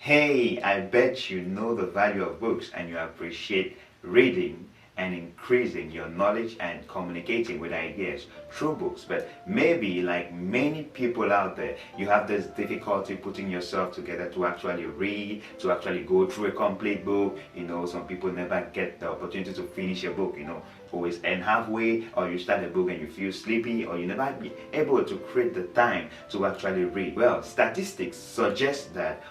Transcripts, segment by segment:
Hey, I bet you know the value of books and you appreciate reading and increasing your knowledge and communicating with ideas through books. But maybe, like many people out there, you have this difficulty putting yourself together to actually read, to actually go through a complete book. Some people never get the opportunity to finish a book, always end halfway, or you start a book and you feel sleepy, or you never be able to create the time to actually read. Well, statistics suggest that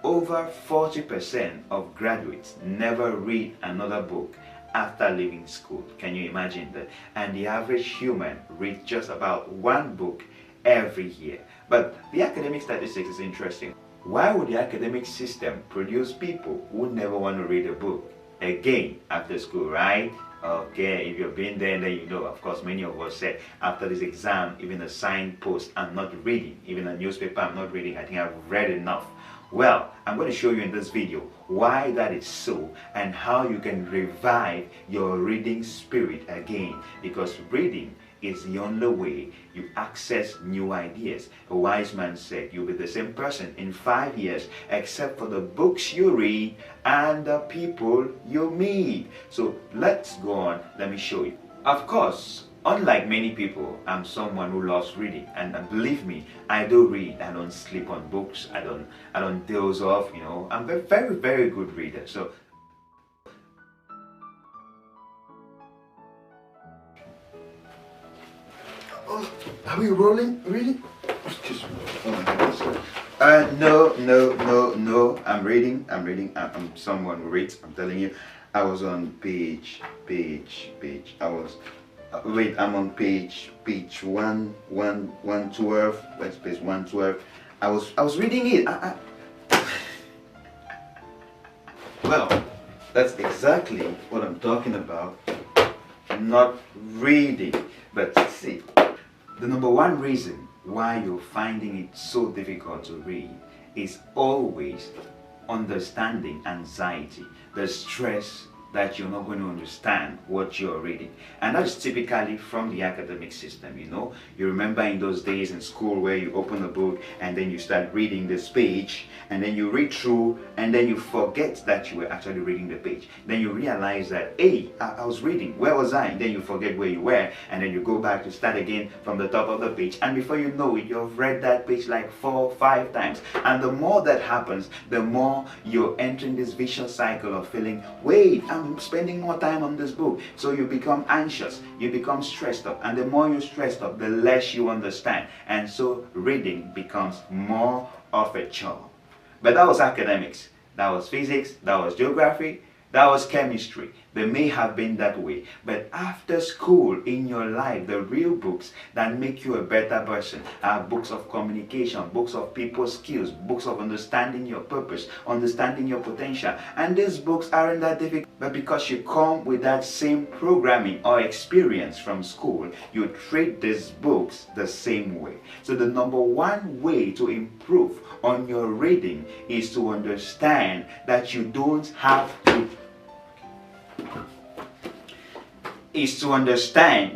over 40% of graduates never read another book after leaving school. Can you imagine that? And the average human reads just about one book every year. But the academic statistics is interesting. Why would the academic system produce people who never want to read a book again after school, right? Okay, if you've been there, then you know. Of course, many of us said after this exam, even a signpost, I'm not reading. Even a newspaper, I'm not reading. I think I've read enough. Well, I'm going to show you in this video why that is so and how you can revive your reading spirit again, because reading is the only way you access new ideas. A wise man said you'll be the same person in 5 years except for the books you read and the people you meet. So let's go on. Let me show you. Of course, unlike many people, I'm someone who loves reading, and believe me, I do read. I don't sleep on books. I don't doze off. I'm a very, very good reader. So are we rolling? Really? Excuse me. Oh my goodness. No. I'm reading. I'm someone who reads. I'm telling you. I was on page. I'm on page 112. Where's page 112? I was reading it. Well, that's exactly what I'm talking about. Not reading. But see, the number one reason why you're finding it so difficult to read is always understanding anxiety, the stress that you're not going to understand what you're reading. And that's typically from the academic system. You remember in those days in school where you open a book and then you start reading this page, and then you read through and then you forget that you were actually reading the page. Then you realize that, hey, I was reading, where was I? And then you forget where you were, and then you go back to start again from the top of the page, and before you know it, you've read that page like 4 or 5 times. And the more that happens, the more you're entering this vicious cycle of feeling, wait, I'm spending more time on this book. So you become anxious, you become stressed up, and the more you're stressed up, the less you understand. And so reading becomes more of a chore. But that was academics, that was physics, that was geography, that was chemistry. They may have been that way. But after school, in your life, the real books that make you a better person are books of communication, books of people skills, books of understanding your purpose, understanding your potential. And these books aren't that difficult, but because you come with that same programming or experience from school, you treat these books the same way. So the number one way to improve on your reading is to understand that you don't have to understand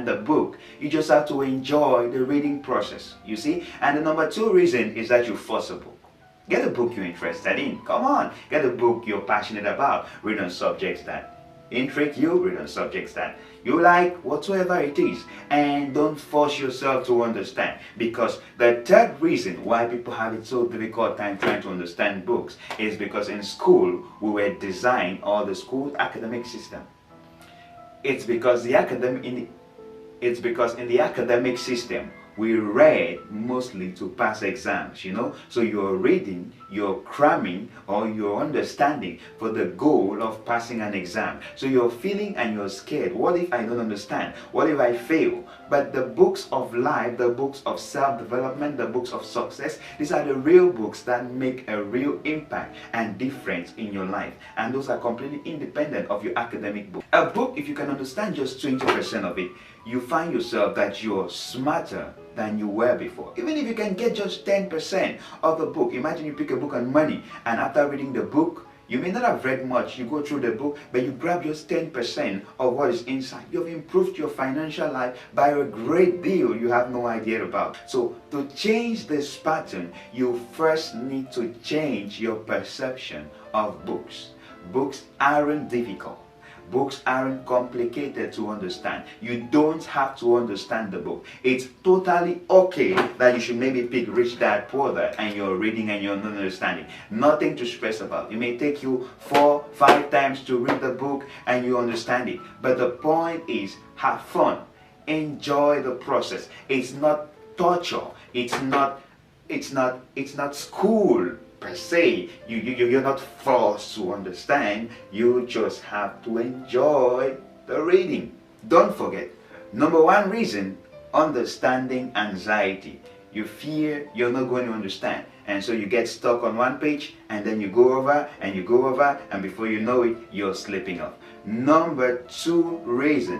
the book. You just have to enjoy the reading process, you see. And the number two reason is that you force a book. Get a book you're interested in. Come on, get a book you're passionate about. Read on subjects that intrigue you, read on subjects that you like, whatsoever it is, and don't force yourself to understand. Because the third reason why people have it so difficult time trying to understand books is because in school we were designed, or the school academic system, it's because in the academic system we read mostly to pass exams, so you're reading, you're cramming, or you're understanding for the goal of passing an exam. So you're feeling and you're scared. What if I don't understand? What if I fail? But the books of life, the books of self-development, the books of success, these are the real books that make a real impact and difference in your life, and those are completely independent of your academic book. A book, if you can understand just 20% of it, you find yourself that you're smarter than you were before. Even if you can get just 10% of the book. Imagine you pick a book on money, and after reading the book, You may not have read much, you go through the book, but you grab just 10% of what is inside. You've improved your financial life by a great deal you have no idea about. So to change this pattern, you first need to change your perception of books. Books aren't difficult. Books aren't complicated to understand. You don't have to understand the book. It's totally okay that you should maybe pick Rich Dad Poor Dad and you're reading and you're not understanding. Nothing to stress about. It may take you 4, 5 times to read the book and you understand it. But the point is, have fun. Enjoy the process. It's not torture. It's not school per se. You're not forced to understand. You just have to enjoy the reading. Don't forget, number one reason, understanding anxiety. You fear you're not going to understand, and so you get stuck on one page and then you go over and you go over, and before you know it, you're slipping off. Number two reason,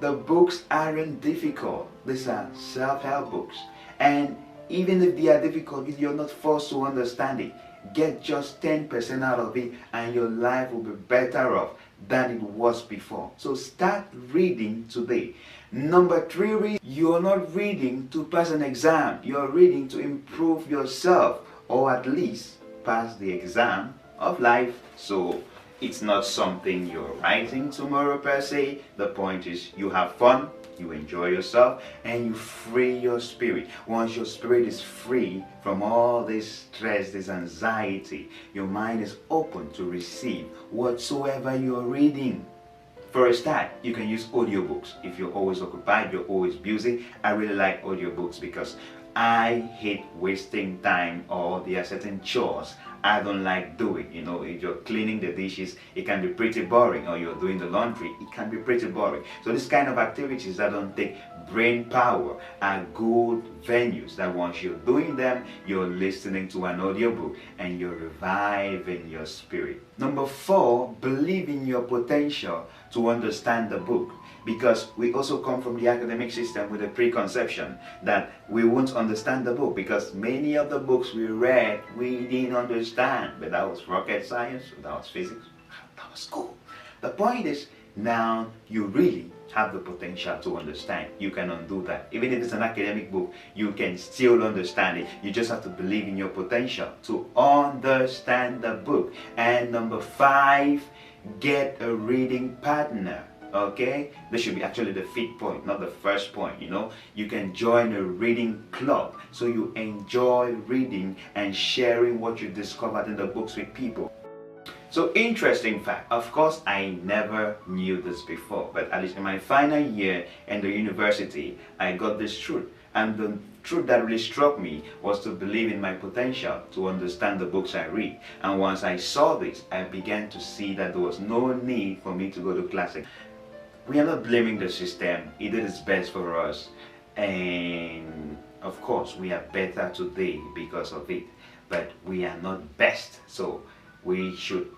the books aren't difficult. These are self-help books, and even if they are difficult, you're not forced to understand it. Get just 10% out of it and your life will be better off than it was before. So start reading today. Number three reason, you're not reading to pass an exam. You're reading to improve yourself, or at least pass the exam of life. So it's not something you're writing tomorrow per se. The point is you have fun, you enjoy yourself, and you free your spirit. Once your spirit is free from all this stress, this anxiety, your mind is open to receive whatsoever you're reading. For a start, you can use audiobooks. If you're always occupied, you're always busy. I really like audiobooks because I hate wasting time, or there are certain chores I don't like doing. You know, if you're cleaning the dishes, it can be pretty boring, or you're doing the laundry, it can be pretty boring. So this kind of activities that don't take brain power are good venues that once you're doing them, you're listening to an audiobook and you're reviving your spirit. Number four, believe in your potential to understand the book. Because we also come from the academic system with a preconception that we won't understand the book, because many of the books we read we didn't understand. But that was rocket science, that was physics, that was cool. The point is, now you really have the potential to understand. You can undo that. Even if it's an academic book, you can still understand it. You just have to believe in your potential to understand the book. And number five, get a reading partner. Okay, this should be actually the fifth point, not the first point. You know, you can join a reading club so you enjoy reading and sharing what you discovered in the books with people. So interesting fact, of course I never knew this before, but at least in my final year in the university, I got this truth. And the truth that really struck me was to believe in my potential to understand the books I read. And once I saw this, I began to see that there was no need for me to go to classic. We are not blaming the system. It did its best for us, and of course we are better today because of it, but we are not best. So we should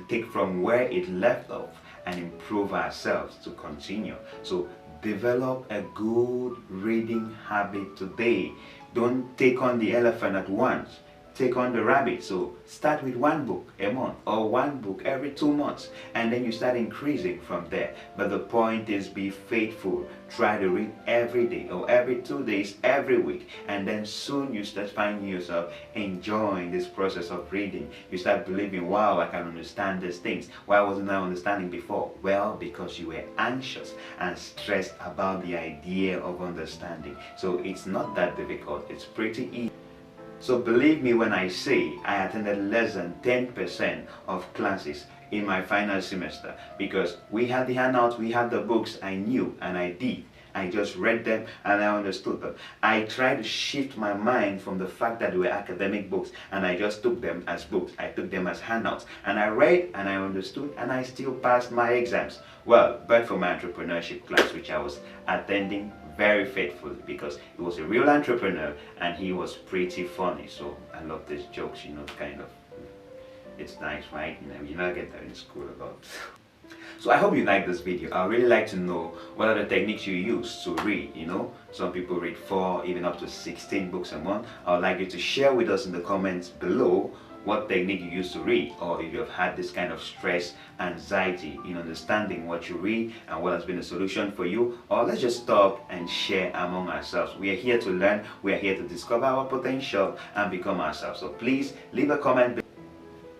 take from where it left off and improve ourselves to continue. So develop a good reading habit today. Don't take on the elephant at once. Take on the rabbit. So start with one book a month, or one book every 2 months, and then you start increasing from there. But the point is, be faithful. Try to read every day, or every 2 days, every week, and then soon you start finding yourself enjoying this process of reading. You start believing, wow, I can understand these things. Why wasn't I understanding before? Well, because you were anxious and stressed about the idea of understanding. So it's not that difficult. It's pretty easy. So believe me when I say I attended less than 10% of classes in my final semester, because we had the handouts, we had the books, I knew and I did. I just read them and I understood them. I tried to shift my mind from the fact that they were academic books, and I just took them as books. I took them as handouts, and I read and I understood, and I still passed my exams. Well, but for my entrepreneurship class, which I was attending very faithfully, because he was a real entrepreneur and he was pretty funny. So I love these jokes, you know, kind of, it's nice, right? You know, get that in school about. So I hope you like this video. I really like to know what are the techniques you use to read. You know, some people read 4, even up to 16 books a month. I would like you to share with us in the comments below what technique you used to read, or if you have had this kind of stress, anxiety in understanding what you read and what has been a solution for you. Or let's just stop and share among ourselves. We are here to learn, we are here to discover our potential and become ourselves. So please leave a comment below.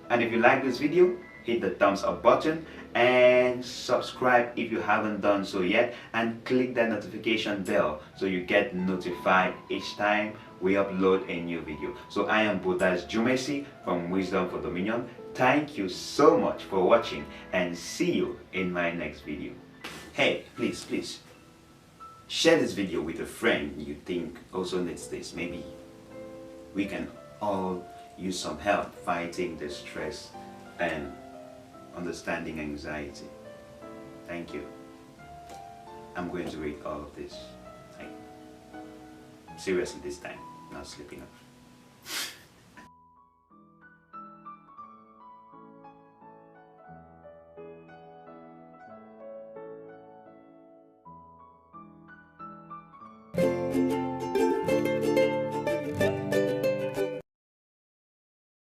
And if you like this video, hit the thumbs up button and subscribe if you haven't done so yet, and click that notification bell so you get notified each time we upload a new video. So I am Bodas Jumesi from Wisdom for Dominion. Thank you so much for watching, and see you in my next video. Hey, please share this video with a friend you think also needs this. Maybe we can all use some help fighting the stress and understanding anxiety. Thank you. I'm going to read all of this. Seriously this time, not sleeping up.